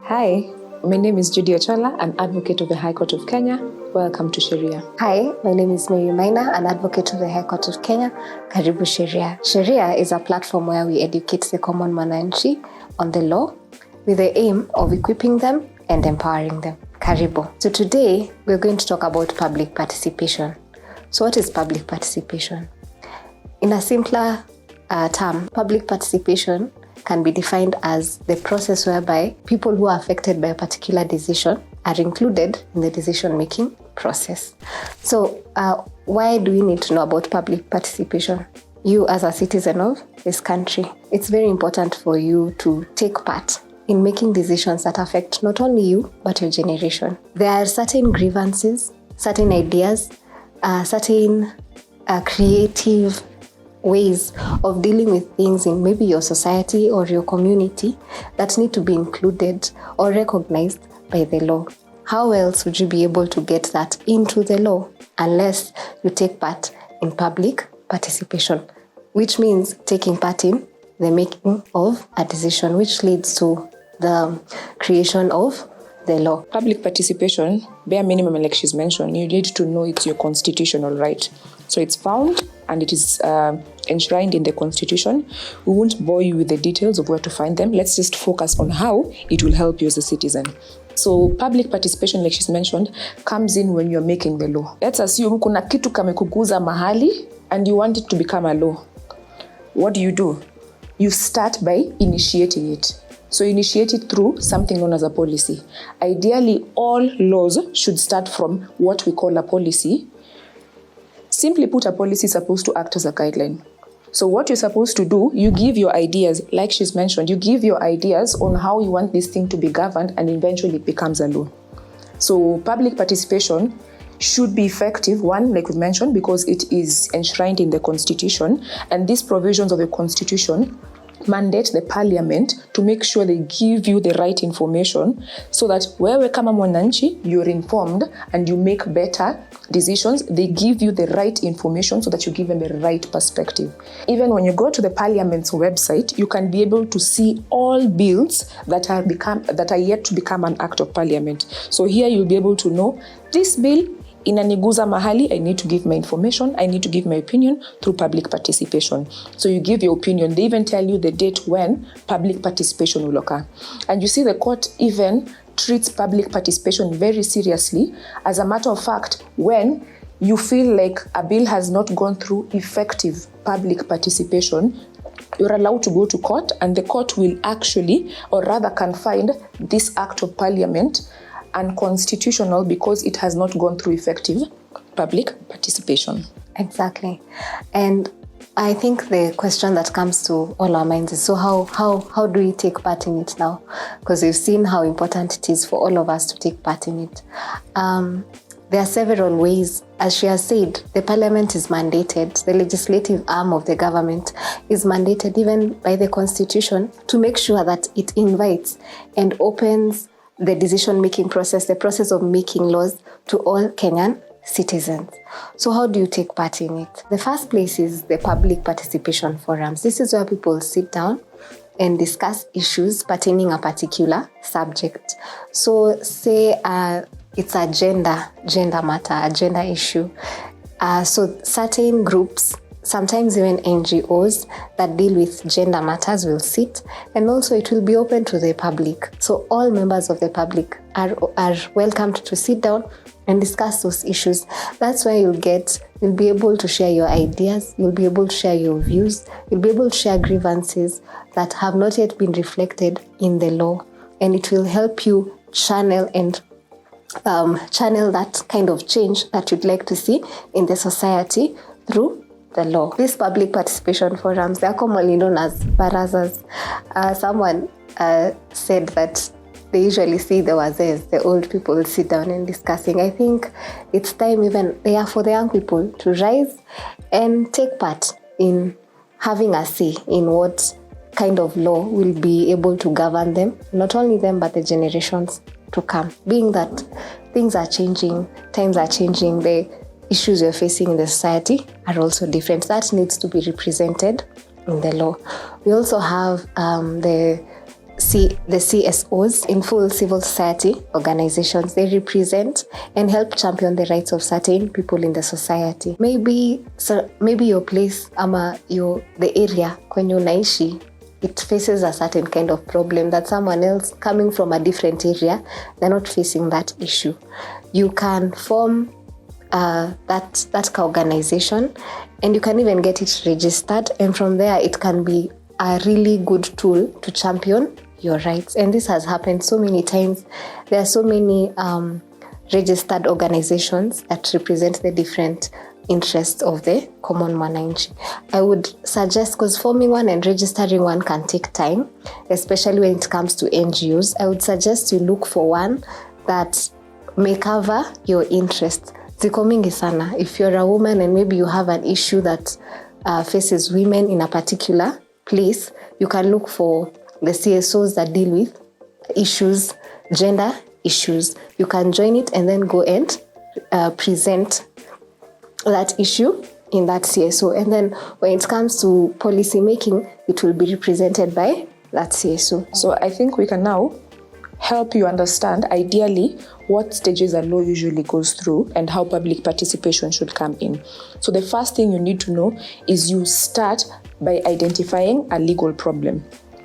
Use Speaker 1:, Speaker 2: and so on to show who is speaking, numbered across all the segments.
Speaker 1: Hi, my name is Judy Ochollah, an advocate of the High Court of Kenya. Welcome to Sheria.
Speaker 2: Hi, my name is Maina, an advocate of the High Court of Kenya. Karibu Sheria. Sheria is a platform where we educate the common mwananchi on the law with the aim of equipping them and empowering them. Karibu. So today, we're going to talk about public participation. So what is public participation? In a simpler term, public participation can be defined as the process whereby people who are affected by a particular decision are included in the decision-making process. So why do we need to know about public participation? You as a citizen of this country, it's very important for you to take part in making decisions that affect not only you, but your generation. There are certain grievances, certain ideas, certain creative ways of dealing with things in maybe your society or your community that need to be included or recognized by the law. How else would you be able to get that into the law unless you take part in public participation, which means taking part in the making of a decision, which leads to the creation of the law.
Speaker 1: Public participation, bare minimum, like she's mentioned, you need to know it's your constitutional right. So it's found and it is enshrined in the Constitution. We won't bore you with the details of where to find them. Let's just focus on how it will help you as a citizen. So public participation, like she's mentioned, comes in when you're making the law. Let's assume kuna kitu kamekuguza mahali and you want it to become a law. What do? You start by initiating it. So initiate it through something known as a policy. Ideally, all laws should start from what we call a policy. Simply put, a policy is supposed to act as a guideline. So what you're supposed to do, you give your ideas, like she's mentioned, you give your ideas on how you want this thing to be governed, and eventually it becomes a law. So public participation should be effective, one, like we mentioned, because it is enshrined in the Constitution, and these provisions of the Constitution mandate the parliament to make sure they give you the right information so that wewe kama mwananchi, you're informed and you make better decisions. They give you the right information so that you give them the right perspective. Even when you go to the parliament's website, you can be able to see all bills that are yet to become an act of parliament. So here you'll be able to know this bill inaniguza mahali, I need to give my information, I need to give my opinion through public participation. So you give your opinion. They even tell you the date when public participation will occur. And you see the court even treats public participation very seriously. As a matter of fact, when you feel like a bill has not gone through effective public participation, you're allowed to go to court, and the court will actually, or rather can find this act of parliament unconstitutional because it has not gone through effective public participation.
Speaker 2: Exactly. And I think the question that comes to all our minds is, so how do we take part in it now? Because we've seen how important it is for all of us to take part in it. There are several ways. As she has said, the parliament is mandated, the legislative arm of the government is mandated even by the Constitution to make sure that it invites and opens the decision-making process, the process of making laws to all Kenyan citizens. So how do you take part in it? The first place is the public participation forums. This is where people sit down and discuss issues pertaining a particular subject. So say it's a gender matter, a gender issue. So certain groups, sometimes even NGOs that deal with gender matters will sit, and also it will be open to the public. So all members of the public are welcomed to sit down and discuss those issues. That's where you'll be able to share your ideas, you'll be able to share your views, you'll be able to share grievances that have not yet been reflected in the law, and it will help you channel that kind of change that you'd like to see in the society through the law. These public participation forums, they are commonly known as barazas. Someone said that they usually see the wazees, the old people, sit down and discussing. I think it's time even for the young people to rise and take part in having a say in what kind of law will be able to govern them, not only them, but the generations to come. Being that things are changing, times are changing, the issues we're facing in the society are also different. That needs to be represented in the law. We also have the the CSOs in full civil society organizations. They represent and help champion the rights of certain people in the society. Maybe your place the area kwenye unaishi, it faces a certain kind of problem that someone else coming from a different area, they're not facing that issue. You can form that organization, and you can even get it registered, and from there it can be a really good tool to champion your rights. And this has happened so many times. There are so many registered organizations that represent the different interests of the common mwananchi. I would suggest, because forming one and registering one can take time, especially when it comes to NGOs, I would suggest you look for one that may cover your interests. Ziko mingi sana. If you're a woman and maybe you have an issue that faces women in a particular place, you can look for the CSOs that deal with issues, gender issues. You can join it and then go and present that issue in that CSO. And then when it comes to policy making, it will be represented by that CSO.
Speaker 1: So I think we can now help you understand, ideally, what stages a law usually goes through and how public participation should come in. So the first thing you need to know is you start by identifying a legal problem.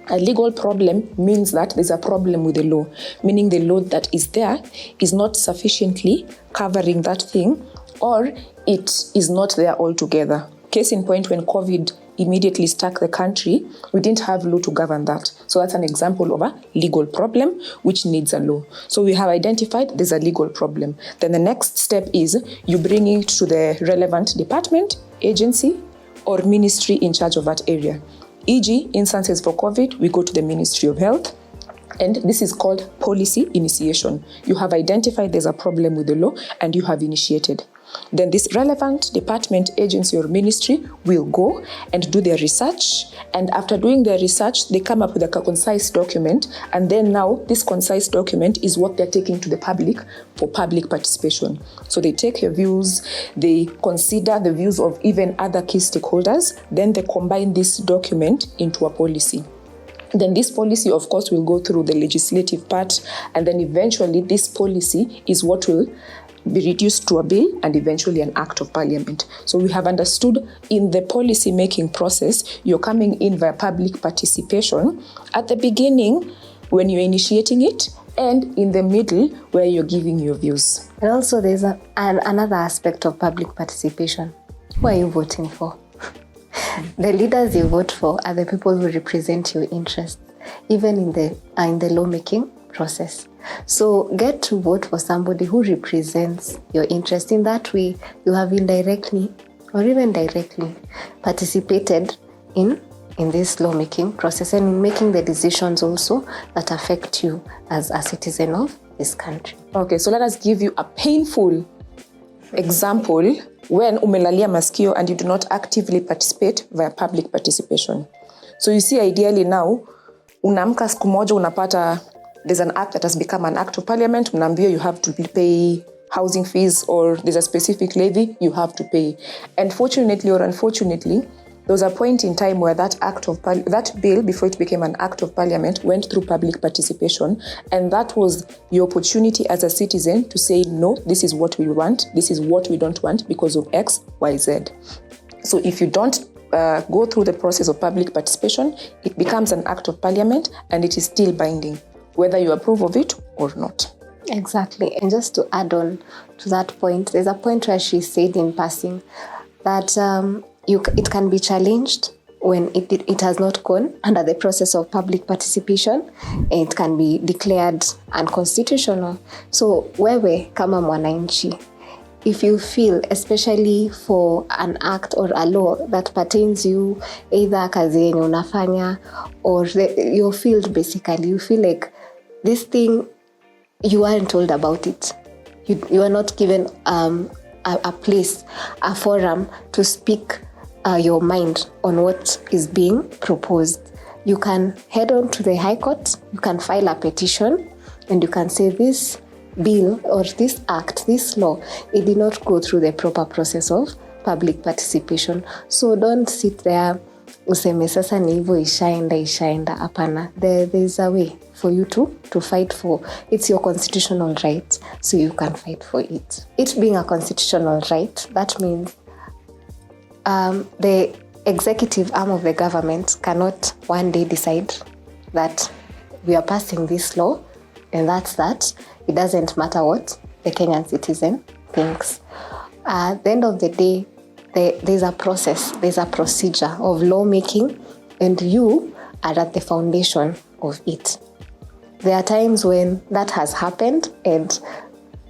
Speaker 1: A legal problem means that there's a problem with the law, meaning the law that is there is not sufficiently covering that thing, or it is not there altogether. Case in point, when COVID immediately struck the country, we didn't have law to govern that. So that's an example of a legal problem which needs a law. So we have identified there's a legal problem. Then the next step is you bring it to the relevant department, agency, or ministry in charge of that area. E.g., instances for COVID, we go to the Ministry of Health, and this is called policy initiation. You have identified there's a problem with the law and you have initiated. Then this relevant department, agency, or ministry will go and do their research. And after doing their research, they come up with a concise document. And then now this concise document is what they're taking to the public for public participation. So they take your views, they consider the views of even other key stakeholders, then they combine this document into a policy. Then this policy, of course, will go through the legislative part, and then eventually this policy is what will be reduced to a bill and eventually an act of parliament. So we have understood in the policy making process, you're coming in via public participation at the beginning when you're initiating it, and in the middle where you're giving your views.
Speaker 2: And also there's another aspect of public participation. Who are you voting for? The leaders you vote for are the people who represent your interests, even in the lawmaking process. So get to vote for somebody who represents your interest. In that way, you have indirectly or even directly participated in this lawmaking process and in making the decisions also that affect you as a citizen of this country.
Speaker 1: Okay, so let us give you a painful example when umelalia maskio and you do not actively participate via public participation. So you see, ideally now, unamka siku moja unapata there's an act that has become an act of parliament, mnaambia you have to pay housing fees, or there's a specific levy you have to pay. And fortunately or unfortunately, there was a point in time where that bill, before it became an act of parliament, went through public participation, and that was your opportunity as a citizen to say, no, this is what we want, this is what we don't want because of X, Y, Z. So if you don't go through the process of public participation, it becomes an act of parliament and it is still binding, whether you approve of it or not.
Speaker 2: Exactly. And just to add on to that point, there's a point where she said in passing that it can be challenged when it has not gone under the process of public participation, and it can be declared unconstitutional. So wewe kama mwananchi, if you feel, especially for an act or a law that pertains you, either kazi yenye unafanya or your field, basically, you feel like this thing, you aren't told about it. You are not given a place, a forum to speak your mind on what is being proposed. You can head on to the High Court, you can file a petition, and you can say this bill or this act, this law, it did not go through the proper process of public participation. So don't sit there useme sasa ni hivyo ishaenda. Hapana, there's a way for you to fight for. It's your constitutional right, so you can fight for it. It being a constitutional right, that means the executive arm of the government cannot one day decide that we are passing this law and that's that. It doesn't matter what the Kenyan citizen thinks. At the end of the day, there's a process, there's a procedure of lawmaking, and you are at the foundation of it. There are times when that has happened and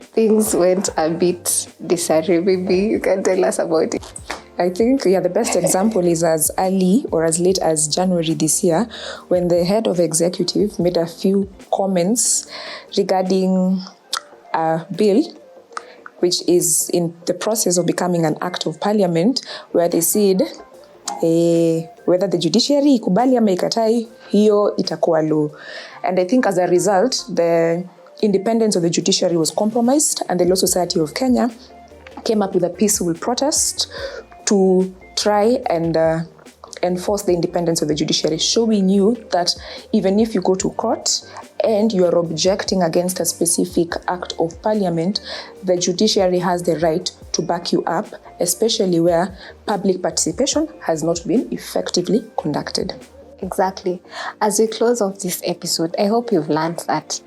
Speaker 2: things went a bit disarray. Maybe you can tell us about it.
Speaker 1: I think, the best example is as early or as late as January this year, when the head of executive made a few comments regarding a bill which is in the process of becoming an act of parliament, where they said whether the judiciary ikubali ama ikatai, hiyo itakuwa law. And I think as a result, the independence of the judiciary was compromised, and the Law Society of Kenya came up with a peaceful protest to try and enforce the independence of the judiciary, showing you that even if you go to court and you are objecting against a specific act of parliament, the judiciary has the right to back you up, especially where public participation has not been effectively conducted.
Speaker 2: Exactly. As we close off this episode, I hope you've learned that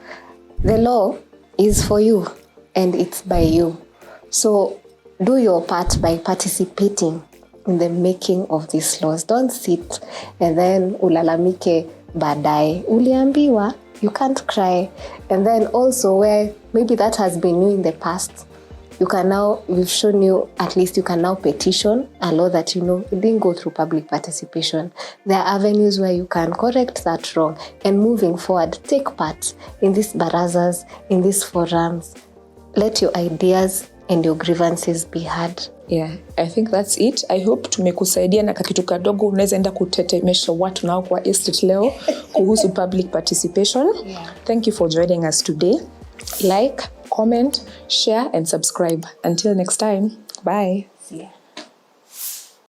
Speaker 2: the law is for you and it's by you. So do your part by participating in the making of these laws. Don't sit and then ulalamike baadaye. Uliambiwa, you can't cry. And then also where maybe that has been new in the past, we've shown you, at least you can now petition a law that it didn't go through public participation. There are avenues where you can correct that wrong, and moving forward, take part in these barazas, in these forums. Let your ideas and your grievances be heard.
Speaker 1: Yeah, I think that's it. I hope tumekusaidia na kakitu kadogo unaweza enda kutetemesha watu nao kwa estate leo kuhusu public participation.
Speaker 2: Yeah.
Speaker 1: Thank you for joining us today. Like, comment, share and subscribe. Until next time. Bye.
Speaker 2: See ya.